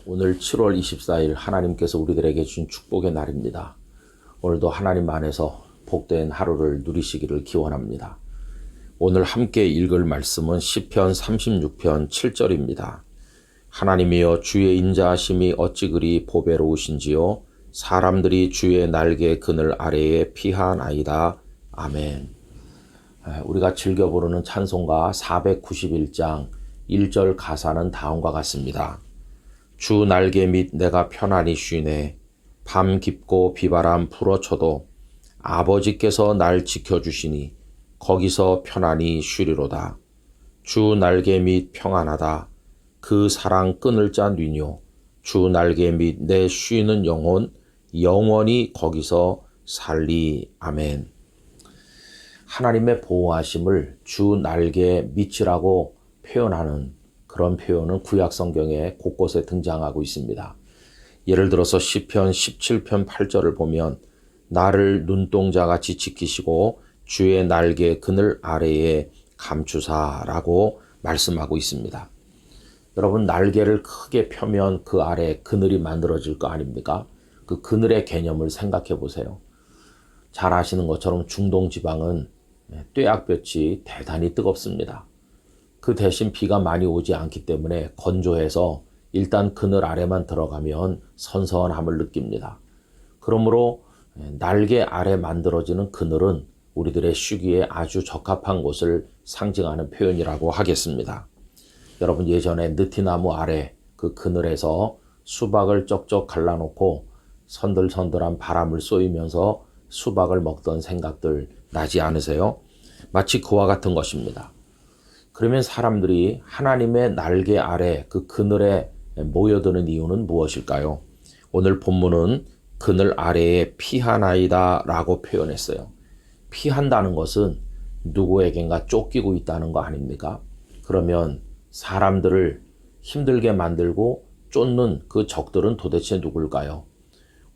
오늘 7월 24일 하나님께서 우리들에게 준 축복의 날입니다. 오늘도 하나님 안에서 복된 하루를 누리시기를 기원합니다. 오늘 함께 읽을 말씀은 시편 36편 7절입니다. 하나님이여 주의 인자하심이 어찌 그리 보배로우신지요 사람들이 주의 날개 그늘 아래에 피하나이다. 아멘. 우리가 즐겨 부르는 찬송가 491장 1절 가사는 다음과 같습니다. 주 날개 밑 내가 편안히 쉬네 밤 깊고 비바람 불어쳐도 아버지께서 날 지켜주시니 거기서 편안히 쉬리로다. 주 날개 밑 평안하다. 그 사랑 끈을 짠 뉘뇨. 주 날개 밑 내 쉬는 영혼 영원히 거기서 살리. 아멘. 하나님의 보호하심을 주 날개 밑이라고 표현하는 그런 표현은 구약 성경에 곳곳에 등장하고 있습니다. 예를 들어서 시편 17편 8절을 보면 나를 눈동자같이 지키시고 주의 날개 그늘 아래에 감추사라고 말씀하고 있습니다. 여러분, 날개를 크게 펴면 그 아래 그늘이 만들어질 거 아닙니까? 그 그늘의 개념을 생각해 보세요. 잘 아시는 것처럼 중동 지방은 뙤약볕이 대단히 뜨겁습니다. 그 대신 비가 많이 오지 않기 때문에 건조해서 일단 그늘 아래만 들어가면 선선함을 느낍니다. 그러므로 날개 아래 만들어지는 그늘은 우리들의 쉬기에 아주 적합한 곳을 상징하는 표현이라고 하겠습니다. 여러분, 예전에 느티나무 아래 그 그늘에서 수박을 쩍쩍 갈라놓고 선들선들한 바람을 쏘이면서 수박을 먹던 생각들 나지 않으세요? 마치 그와 같은 것입니다. 그러면 사람들이 하나님의 날개 아래 그 그늘에 모여드는 이유는 무엇일까요? 오늘 본문은 그늘 아래에 피하나이다 라고 표현했어요. 피한다는 것은 누구에겐가 쫓기고 있다는 거 아닙니까? 그러면 사람들을 힘들게 만들고 쫓는 그 적들은 도대체 누굴까요?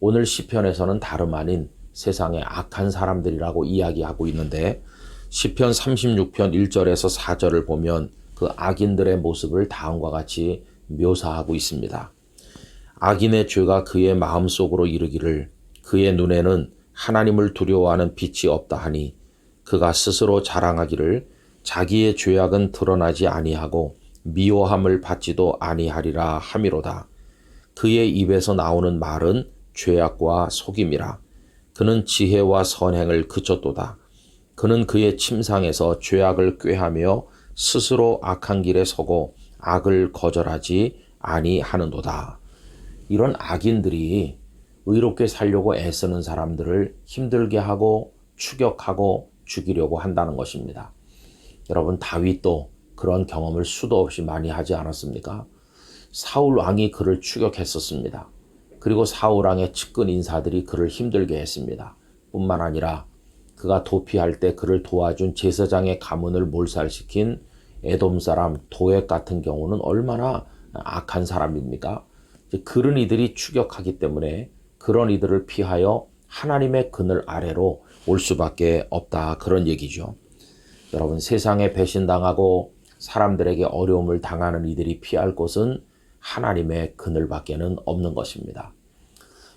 오늘 시편에서는 다름 아닌 세상의 악한 사람들이라고 이야기하고 있는데 시편 36편 1절에서 4절을 보면 그 악인들의 모습을 다음과 같이 묘사하고 있습니다. 악인의 죄가 그의 마음속으로 이르기를 그의 눈에는 하나님을 두려워하는 빛이 없다 하니 그가 스스로 자랑하기를 자기의 죄악은 드러나지 아니하고 미워함을 받지도 아니하리라 함이로다. 그의 입에서 나오는 말은 죄악과 속임이라. 그는 지혜와 선행을 그쳤도다. 그는 그의 침상에서 죄악을 꾀하며 스스로 악한 길에 서고 악을 거절하지 아니하는도다. 이런 악인들이 의롭게 살려고 애쓰는 사람들을 힘들게 하고 추격하고 죽이려고 한다는 것입니다. 여러분, 다윗도 그런 경험을 수도 없이 많이 하지 않았습니까? 사울 왕이 그를 추격했었습니다. 그리고 사울 왕의 측근 인사들이 그를 힘들게 했습니다. 뿐만 아니라 그가 도피할 때 그를 도와준 제사장의 가문을 몰살시킨 에돔 사람 도액 같은 경우는 얼마나 악한 사람입니까? 그런 이들이 추격하기 때문에 그런 이들을 피하여 하나님의 그늘 아래로 올 수밖에 없다, 그런 얘기죠. 여러분, 세상에 배신당하고 사람들에게 어려움을 당하는 이들이 피할 곳은 하나님의 그늘밖에는 없는 것입니다.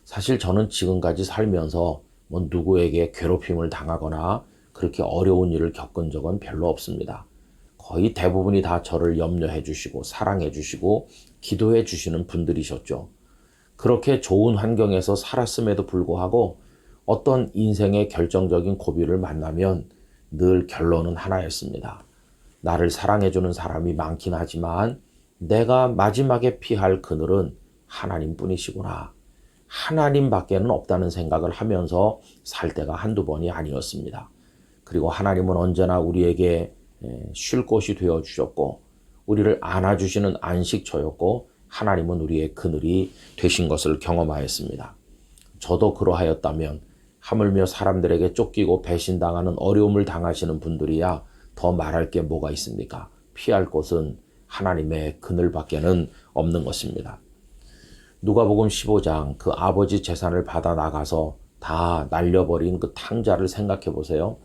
사실 저는 지금까지 살면서 누구에게 괴롭힘을 당하거나 그렇게 어려운 일을 겪은 적은 별로 없습니다. 거의 대부분이 다 저를 염려해 주시고 사랑해 주시고 기도해 주시는 분들이셨죠. 그렇게 좋은 환경에서 살았음에도 불구하고 어떤 인생의 결정적인 고비를 만나면 늘 결론은 하나였습니다. 나를 사랑해주는 사람이 많긴 하지만 내가 마지막에 피할 그늘은 하나님뿐이시구나. 하나님밖에는 없다는 생각을 하면서 살 때가 한두 번이 아니었습니다. 그리고 하나님은 언제나 우리에게 쉴 곳이 되어주셨고 우리를 안아주시는 안식처였고 하나님은 우리의 그늘이 되신 것을 경험하였습니다. 저도 그러하였다면 하물며 사람들에게 쫓기고 배신당하는 어려움을 당하시는 분들이야 더 말할 게 뭐가 있습니까? 피할 곳은 하나님의 그늘밖에는 없는 것입니다. 누가복음 15장 그 아버지 재산을 받아 나가서 다 날려버린 그 탕자를 생각해 보세요.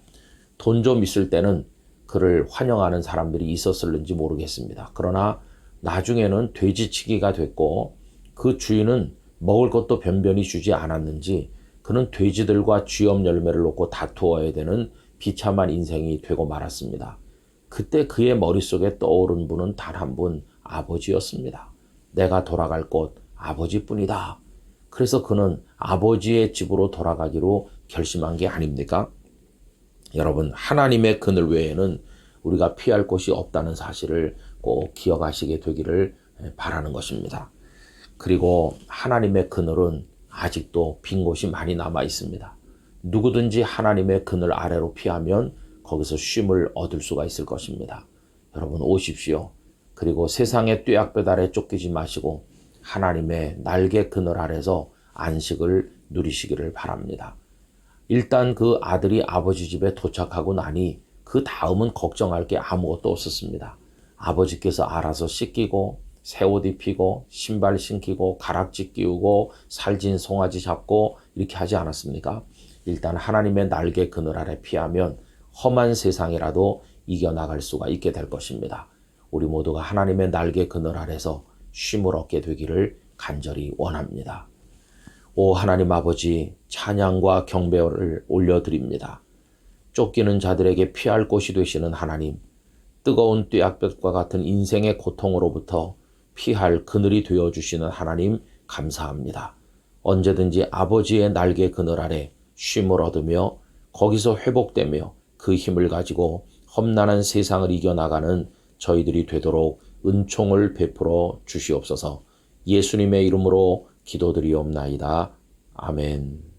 돈 좀 있을 때는 그를 환영하는 사람들이 있었을는지 모르겠습니다. 그러나 나중에는 돼지치기가 됐고 그 주인은 먹을 것도 변변히 주지 않았는지 그는 돼지들과 쥐엄 열매를 놓고 다투어야 되는 비참한 인생이 되고 말았습니다. 그때 그의 머릿속에 떠오른 분은 단 한 분, 아버지였습니다. 내가 돌아갈 곳 아버지뿐이다. 그래서 그는 아버지의 집으로 돌아가기로 결심한 게 아닙니까? 여러분, 하나님의 그늘 외에는 우리가 피할 곳이 없다는 사실을 꼭 기억하시게 되기를 바라는 것입니다. 그리고 하나님의 그늘은 아직도 빈 곳이 많이 남아 있습니다. 누구든지 하나님의 그늘 아래로 피하면 거기서 쉼을 얻을 수가 있을 것입니다. 여러분, 오십시오. 그리고 세상의 뙤약볕 아래 쫓기지 마시고 하나님의 날개 그늘 아래서 안식을 누리시기를 바랍니다. 일단 그 아들이 아버지 집에 도착하고 나니 그 다음은 걱정할 게 아무것도 없었습니다. 아버지께서 알아서 씻기고 새 옷 입히고 신발 신기고 가락지 끼우고 살진 송아지 잡고 이렇게 하지 않았습니까? 일단 하나님의 날개 그늘 아래 피하면 험한 세상이라도 이겨나갈 수가 있게 될 것입니다. 우리 모두가 하나님의 날개 그늘 아래서 쉼을 얻게 되기를 간절히 원합니다. 오 하나님 아버지, 찬양과 경배를 올려드립니다. 쫓기는 자들에게 피할 곳이 되시는 하나님, 뜨거운 뙤약볕과 같은 인생의 고통으로부터 피할 그늘이 되어주시는 하나님 감사합니다. 언제든지 아버지의 날개 그늘 아래 쉼을 얻으며 거기서 회복되며 그 힘을 가지고 험난한 세상을 이겨나가는 저희들이 되도록 은총을 베풀어 주시옵소서. 예수님의 이름으로 기도드리옵나이다. 아멘.